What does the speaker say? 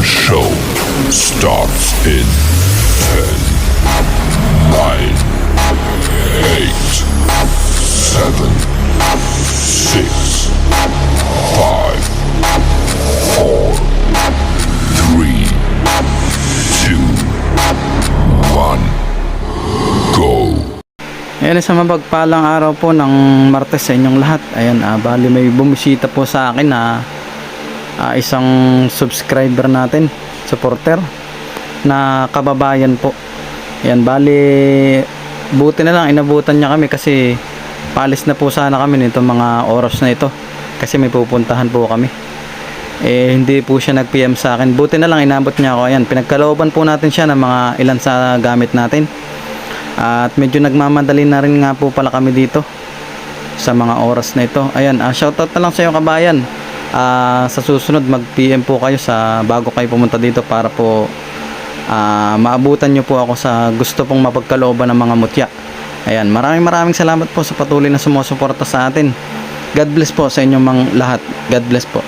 show starts in 10, 9, 8, 7, 6, 5, 4, 3, 2, 1, go! Ayan, sa mapagpalang araw po ng Martes sa inyong lahat. Ayan, bali may bumisita po sa akin na isang subscriber natin, supporter na kababayan po. Ayan, bali buti na lang inabutan niya kami kasi paalis na po sana kami nito mga oras na ito kasi may pupuntahan po kami. Hindi po siya nag-PM sa akin. Buti na lang inabot niya ako. Ayan, pinagkalooban po natin siya ng mga ilan sa gamit natin. At medyo nagmamadali na rin nga po pala kami dito sa mga oras na ito. Ayan, shoutout na lang sa iyo, kabayan. Sa susunod mag-PM po kayo bago kayo pumunta dito para po maabutan nyo po ako sa gusto pong mapagkalooban ng mga mutya. Ayan, maraming salamat po sa patuloy na sumusuporta sa atin. God bless po sa inyong mga lahat. God bless po.